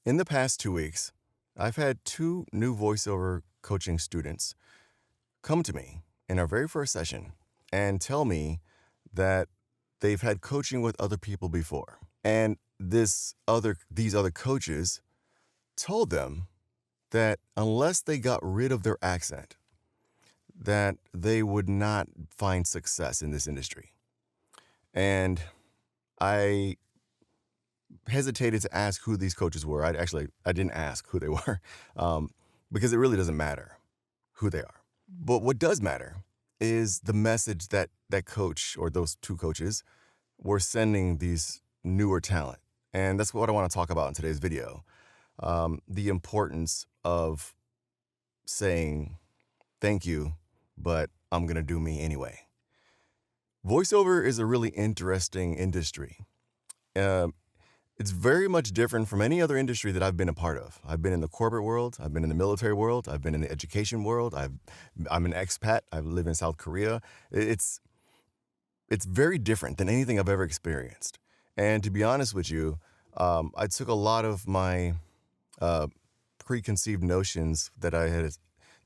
In the past 2 weeks, I've had two new voiceover coaching students come to me in our very first session and tell me that they've had coaching with other people before. And these other coaches told them that unless they got rid of their accent, that they would not find success in this industry. And I hesitated to ask who these coaches were. I didn't ask who they were because it really doesn't matter who they are. But what does matter is the message that that coach or those two coaches were sending these newer talent. And that's what I want to talk about in today's video. The importance of saying thank you, but I'm going to do me anyway. Voiceover is a really interesting industry. It's very much different from any other industry that I've been a part of. I've been in the corporate world. I've been in the military world. I've been in the education world. I'm an expat. I live in South Korea. It's very different than anything I've ever experienced. And to be honest with you, I took a lot of my preconceived notions that I had,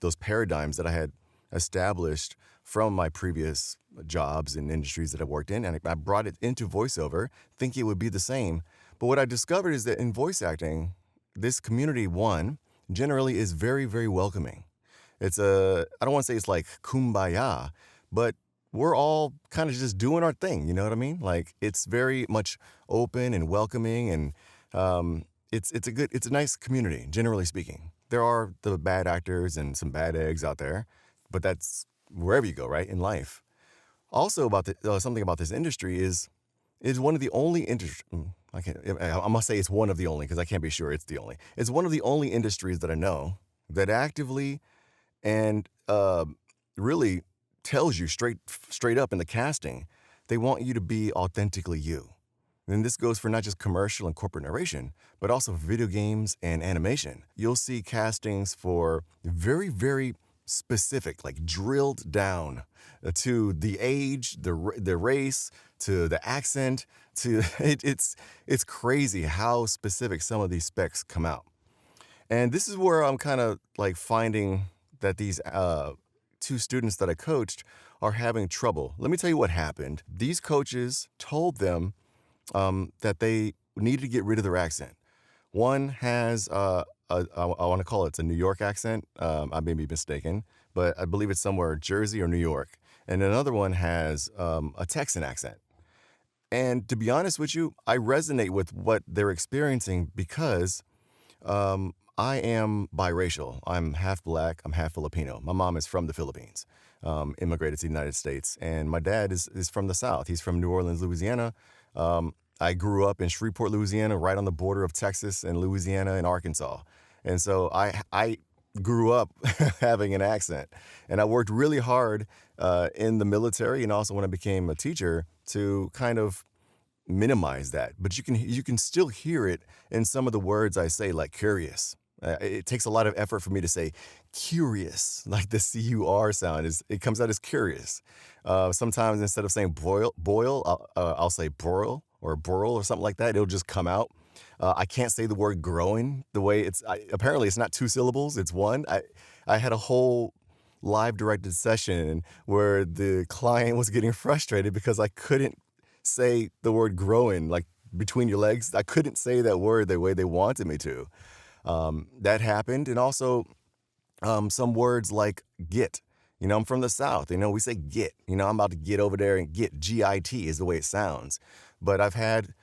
those paradigms that I had established from my previous jobs and industries that I worked in, and I brought it into voiceover, thinking it would be the same. But what I discovered is that in voice acting, this community, one, generally is very, very welcoming. I don't want to say it's like kumbaya, but we're all kind of just doing our thing, you know what I mean? Like, it's very much open and welcoming, and it's a nice community, generally speaking. There are the bad actors and some bad eggs out there, but that's wherever you go, right, in life. Also, about something about this industry is one of the only industries. I must say it's one of the only, because I can't be sure it's the only. It's one of the only industries that I know that actively and really tells you straight up in the casting, they want you to be authentically you. And this goes for not just commercial and corporate narration, but also video games and animation. You'll see castings for very, very specific, like drilled down to the age, the race, to the accent, to it's crazy how specific some of these specs come out. And this is where I'm kind of like finding that these two students that I coached are having trouble. Let me tell you what happened. These coaches told them that they needed to get rid of their accent. One has I want to call it a New York accent. I may be mistaken, but I believe it's somewhere Jersey or New York. And another one has a Texan accent. And to be honest with you, I resonate with what they're experiencing because I am biracial. I'm half black. I'm half Filipino. My mom is from the Philippines, immigrated to the United States. And my dad is from the South. He's from New Orleans, Louisiana. I grew up in Shreveport, Louisiana, right on the border of Texas and Louisiana and Arkansas. And so I grew up having an accent. And I worked really hard in the military and also when I became a teacher to kind of minimize that. But you can still hear it in some of the words I say, like curious. It takes a lot of effort for me to say curious, like the C-U-R sound. It comes out as curious. Sometimes instead of saying boil, I'll say broil or burl or something like that. It'll just come out. I can't say the word growing the way apparently it's not two syllables, it's one. I had a whole live directed session where the client was getting frustrated because I couldn't say the word growing, like between your legs. I couldn't say that word the way they wanted me to. That happened. And also some words like get. You know, I'm from the South. You know, we say get. You know, I'm about to get over there and get. G-I-T is the way it sounds. But I've had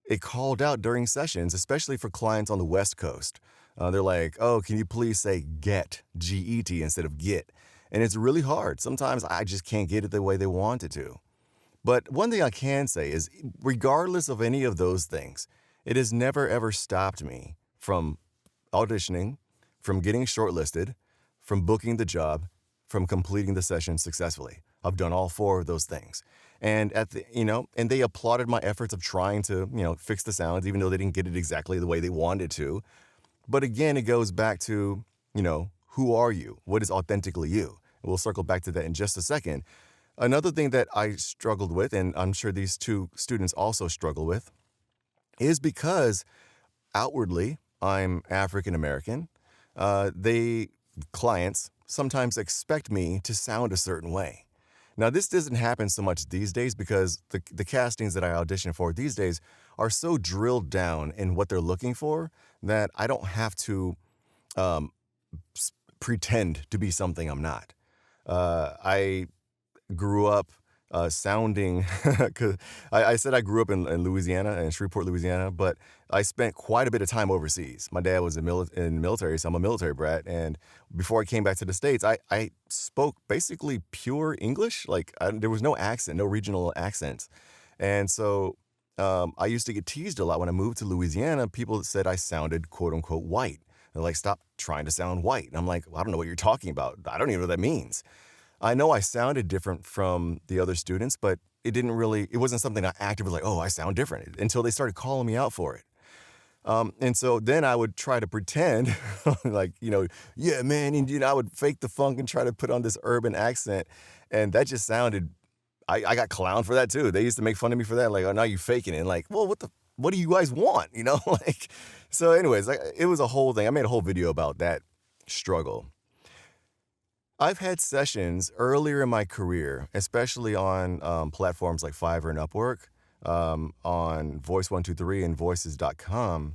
it called out during sessions, especially for clients on the West Coast. They're like, oh, can you please say get, G-E-T, instead of get? And it's really hard. Sometimes I just can't get it the way they want it to. But one thing I can say is, regardless of any of those things, it has never, ever stopped me from auditioning, from getting shortlisted, from booking the job, from completing the session successfully. I've done all four of those things. And and they applauded my efforts of trying to, fix the sounds, even though they didn't get it exactly the way they wanted to. But again, it goes back to, who are you? What is authentically you? And we'll circle back to that in just a second. Another thing that I struggled with, and I'm sure these two students also struggle with, is because outwardly I'm African American, clients sometimes expect me to sound a certain way. Now, this doesn't happen so much these days because the castings that I audition for these days are so drilled down in what they're looking for that I don't have to um, pretend to be something I'm not. I grew up sounding, because I said I grew up in Louisiana, in Shreveport, Louisiana, but I spent quite a bit of time overseas. My dad was in the military, so I'm a military brat. And before I came back to the States, I spoke basically pure English. Like there was no accent, no regional accents. And so I used to get teased a lot when I moved to Louisiana. People said I sounded quote unquote white. They're like, stop trying to sound white. And I'm like, well, I don't know what you're talking about. I don't even know what that means. I know I sounded different from the other students, but it wasn't something I actively like, oh, I sound different until they started calling me out for it. And so then I would try to pretend like, yeah, man. And, I would fake the funk and try to put on this urban accent. And that just sounded, I got clowned for that too. They used to make fun of me for that. Like, oh, now you faking it. And like, well, what do you guys want? Like, so anyways, it was a whole thing. I made a whole video about that struggle. I've had sessions earlier in my career, especially on platforms like Fiverr and Upwork, on Voice123 and Voices.com,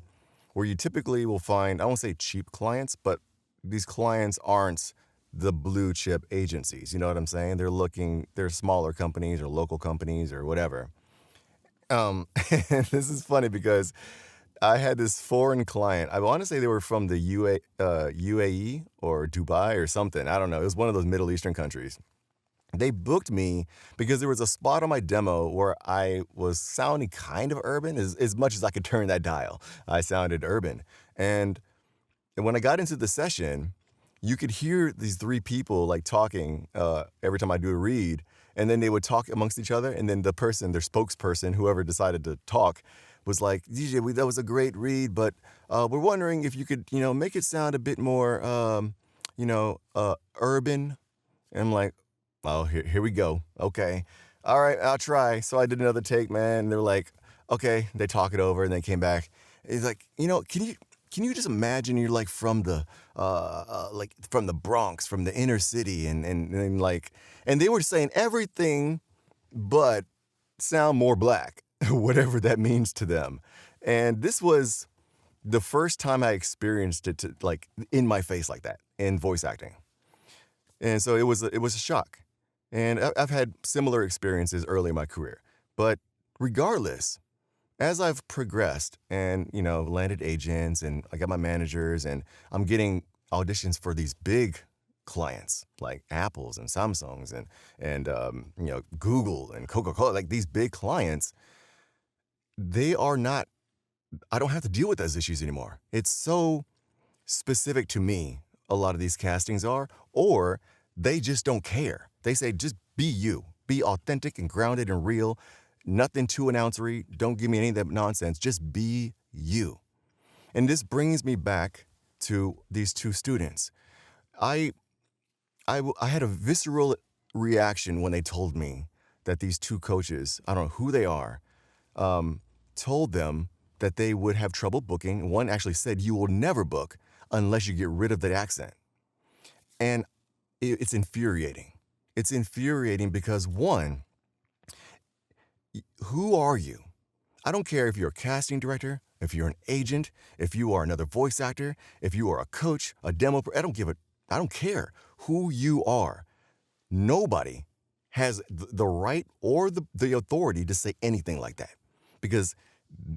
where you typically will find, I won't say cheap clients, but these clients aren't the blue chip agencies. You know what I'm saying? They're smaller companies or local companies or whatever. And this is funny because I had this foreign client. I want to say they were from the UAE or Dubai or something. I don't know. It was one of those Middle Eastern countries. They booked me because there was a spot on my demo where I was sounding kind of urban, as much as I could turn that dial. I sounded urban. And when I got into the session, you could hear these three people like talking every time I do a read. And then they would talk amongst each other. And then their spokesperson, whoever decided to talk, was like, DJ, that was a great read, but we're wondering if you could, make it sound a bit more, urban. And I'm like, oh, here we go. Okay. All right, I'll try. So I did another take, man. And they're like, okay. They talk it over and they came back. It's like, can you just imagine you're like from the from the Bronx, from the inner city, and they were saying everything but sound more black. Whatever that means to them. And this was the first time I experienced it in my face like that in voice acting. And so it was a shock. And I've had similar experiences early in my career. But regardless, as I've progressed and, landed agents and I got my managers and I'm getting auditions for these big clients like Apples and Samsungs and Google and Coca-Cola, like these big clients, I don't have to deal with those issues anymore. It's so specific to me, a lot of these castings are, or they just don't care. They say, just be you, be authentic and grounded and real, nothing too announcery, don't give me any of that nonsense, just be you. And this brings me back to these two students. I had a visceral reaction when they told me that these two coaches, I don't know who they are, told them that they would have trouble booking. One actually said, you will never book unless you get rid of the accent. And it's infuriating. It's infuriating because, one, who are you? I don't care if you're a casting director, if you're an agent, if you are another voice actor, if you are a coach, a demo, I don't care who you are. Nobody has the right or the authority to say anything like that because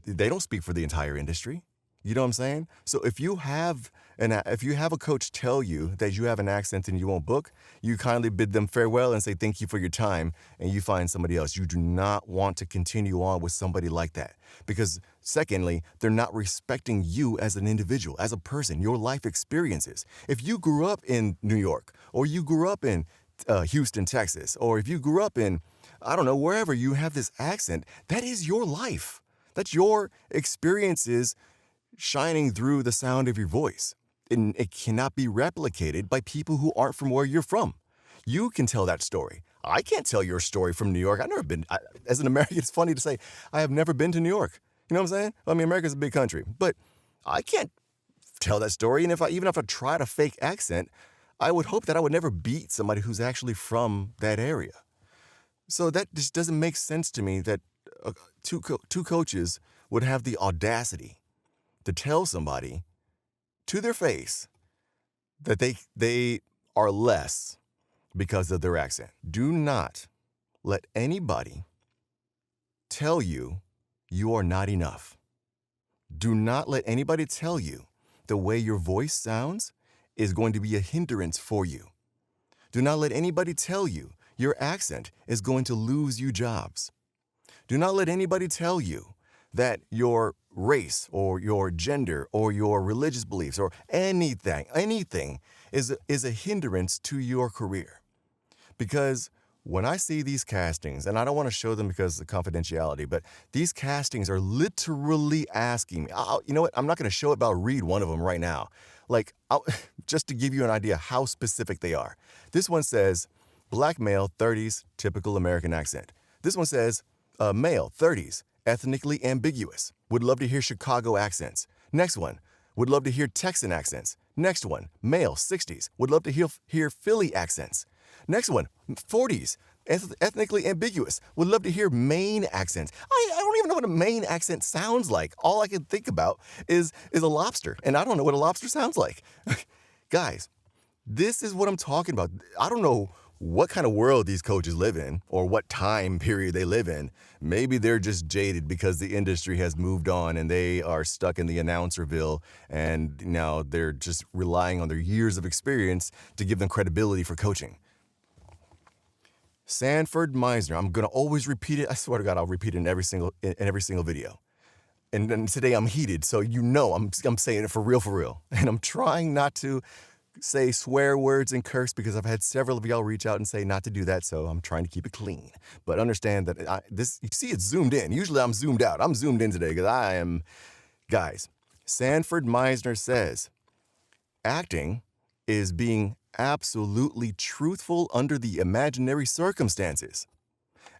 they don't speak for the entire industry. You know what I'm saying? So if you have a coach tell you that you have an accent and you won't book, you kindly bid them farewell and say thank you for your time and you find somebody else. You do not want to continue on with somebody like that because secondly, they're not respecting you as an individual, as a person, your life experiences. If you grew up in New York or you grew up in Houston, Texas, or if you grew up in, I don't know, wherever you have this accent, that is your life. That's your experiences shining through the sound of your voice. And it cannot be replicated by people who aren't from where you're from. You can tell that story. I can't tell your story from New York. I've never been, as an American, it's funny to say, I have never been to New York. You know what I'm saying? I mean, America's a big country, but I can't tell that story. And even if I tried a fake accent, I would hope that I would never beat somebody who's actually from that area. So that just doesn't make sense to me that two coaches would have the audacity to tell somebody to their face that they are less because of their accent. Do not let anybody tell you you are not enough. Do not let anybody tell you the way your voice sounds is going to be a hindrance for you. Do not let anybody tell you your accent is going to lose you jobs. Do not let anybody tell you that your race or your gender or your religious beliefs or anything is a hindrance to your career. Because when I see these castings, and I don't want to show them because of confidentiality, but these castings are literally asking me, you know what, I'm not going to show it, but I'll read one of them right now. Like, just to give you an idea how specific they are. This one says, black male, 30s, typical American accent. This one says, male, 30s, ethnically ambiguous. Would love to hear Chicago accents. Next one, would love to hear Texan accents. Next one, male, 60s. Would love to hear Philly accents. Next one, 40s, ethnically ambiguous. Would love to hear Maine accents. I don't even know what a Maine accent sounds like. All I can think about is a lobster, and I don't know what a lobster sounds like. Guys, this is what I'm talking about. I don't know what kind of world these coaches live in or what time period they live in. Maybe they're just jaded because the industry has moved on and they are stuck in the announcerville, and now they're just relying on their years of experience to give them credibility for coaching. Sanford Meisner, I'm going to always repeat it. I swear to God, I'll repeat it in every single video. And then today I'm heated, so you know I'm saying it for real. And I'm trying not to say swear words and curse because I've had several of y'all reach out and say not to do that, so I'm trying to keep it clean. But understand that you see it's zoomed in. Usually I'm zoomed out. I'm zoomed in today because guys, Sanford Meisner says, acting is being absolutely truthful under the imaginary circumstances.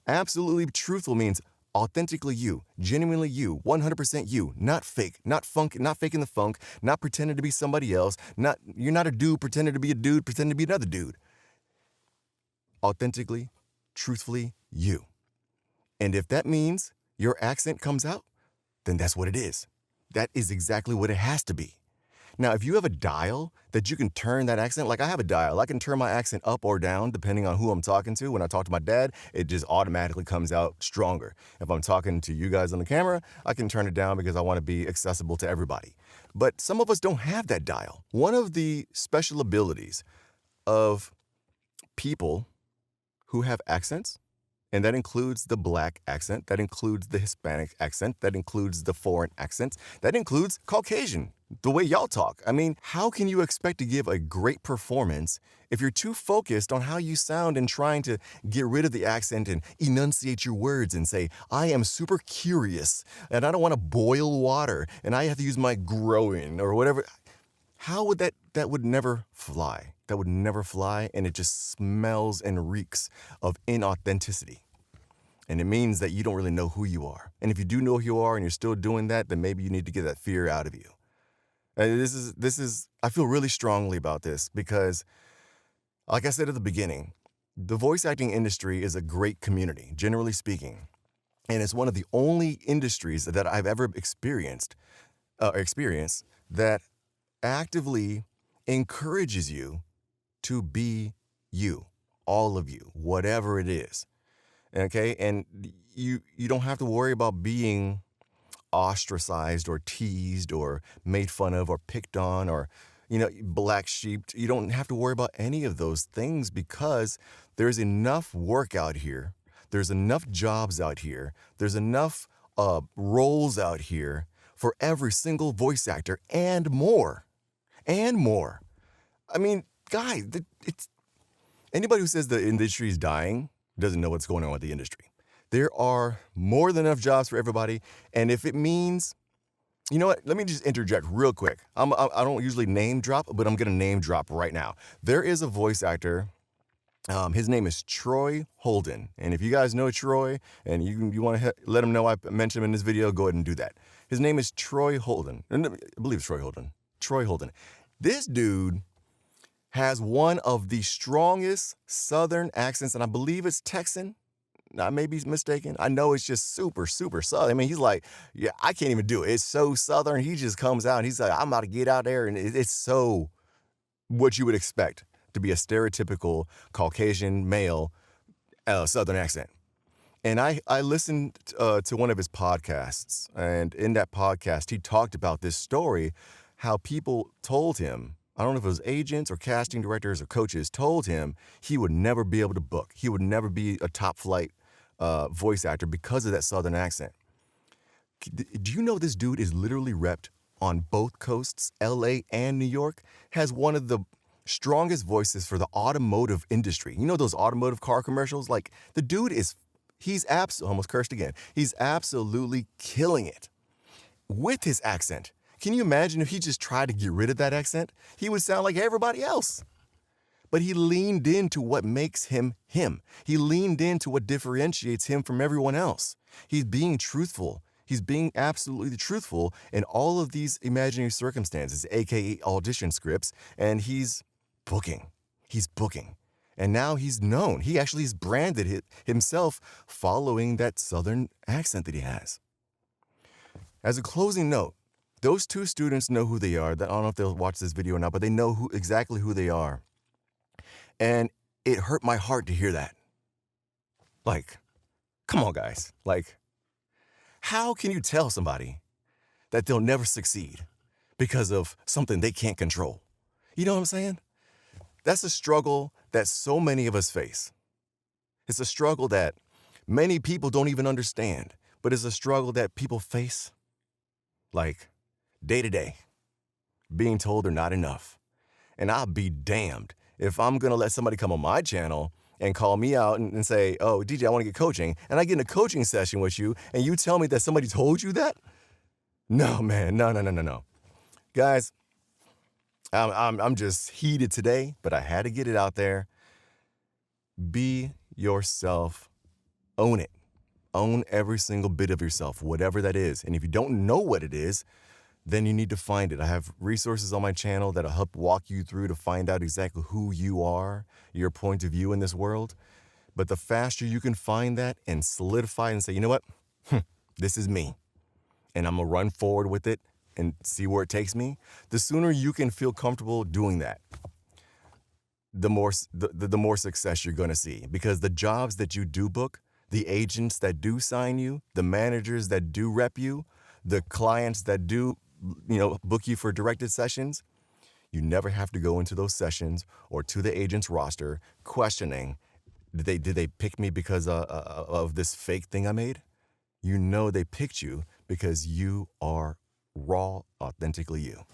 Absolutely truthful means authentically you, genuinely you, 100% you, not fake, not faking the funk, not pretending to be somebody else, you're not a dude pretending to be a dude, pretending to be another dude. Authentically, truthfully you. And if that means your accent comes out, then that's what it is. That is exactly what it has to be. Now, if you have a dial that you can turn that accent, like I have a dial, I can turn my accent up or down depending on who I'm talking to. When I talk to my dad, it just automatically comes out stronger. If I'm talking to you guys on the camera, I can turn it down because I want to be accessible to everybody. But some of us don't have that dial. One of the special abilities of people who have accents, and that includes the black accent, that includes the Hispanic accent, that includes the foreign accents, that includes Caucasian, the way y'all talk. I mean, how can you expect to give a great performance if you're too focused on how you sound and trying to get rid of the accent and enunciate your words and say, I am super curious and I don't want to boil water and I have to use my groin or whatever. How would that would never fly. That would never fly, and it just smells and reeks of inauthenticity. And it means that you don't really know who you are. And if you do know who you are and you're still doing that, then maybe you need to get that fear out of you. And this is I feel really strongly about this because, like I said at the beginning, the voice acting industry is a great community, generally speaking. And it's one of the only industries that I've ever experienced that actively encourages you to be you, all of you, whatever it is. Okay? And you don't have to worry about being ostracized or teased or made fun of or picked on or, black sheeped. You don't have to worry about any of those things because there's enough work out here. There's enough jobs out here. There's enough roles out here for every single voice actor and more. And more. I mean, guys, anybody who says the industry is dying doesn't know what's going on with the industry. There are more than enough jobs for everybody. And if it means, you know what, let me just interject real quick. I don't usually name drop, but I'm going to name drop right now. There is a voice actor. His name is Troy Holden. And if you guys know Troy and you want to let him know I mentioned him in this video, go ahead and do that. His name is Troy Holden. I believe it's Troy Holden. Troy Holden. This dude has one of the strongest Southern accents, and I believe it's Texan. I may be mistaken. I know it's just super, super Southern. I mean, he's like, yeah, I can't even do it. It's so Southern. He just comes out and he's like, I'm about to get out there. And it's so what you would expect to be a stereotypical Caucasian male Southern accent. And I listened to one of his podcasts. And in that podcast, he talked about this story, how people told him, I don't know if it was agents or casting directors or coaches, told him he would never be able to book. He would never be a top flight voice actor because of that Southern accent. Do you know this dude is literally repped on both coasts, LA and New York? Has one of the strongest voices for the automotive industry. You know those automotive car commercials? Like, the dude he's almost cursed again. He's absolutely killing it with his accent. Can you imagine if he just tried to get rid of that accent? He would sound like everybody else. But he leaned into what makes him him. He leaned into what differentiates him from everyone else. He's being truthful. He's being absolutely truthful in all of these imaginary circumstances, aka audition scripts, and he's booking. He's booking. And now he's known. He actually has branded himself following that Southern accent that he has. As a closing note, those two students know who they are. I don't know if they'll watch this video or not, but they know exactly who they are. And it hurt my heart to hear that. Like, come on, guys. Like, how can you tell somebody that they'll never succeed because of something they can't control? You know what I'm saying? That's a struggle that so many of us face. It's a struggle that many people don't even understand, but it's a struggle that people face, like, day to day, being told they're not enough. And I'll be damned if I'm going to let somebody come on my channel and call me out and say, oh, DJ, I want to get coaching. And I get in a coaching session with you and you tell me that somebody told you that? No, man. No. Guys, I'm just heated today, but I had to get it out there. Be yourself. Own it. Own every single bit of yourself, whatever that is. And if you don't know what it is, then you need to find it. I have resources on my channel that'll help walk you through to find out exactly who you are, your point of view in this world. But the faster you can find that and solidify and say, you know what, this is me, and I'm gonna run forward with it and see where it takes me, the sooner you can feel comfortable doing that, the more success you're gonna see. Because the jobs that you do book, the agents that do sign you, the managers that do rep you, the clients that do book you for directed sessions, you never have to go into those sessions or to the agent's roster questioning, did they pick me because of this fake thing I made? You know they picked you because you are raw, authentically you.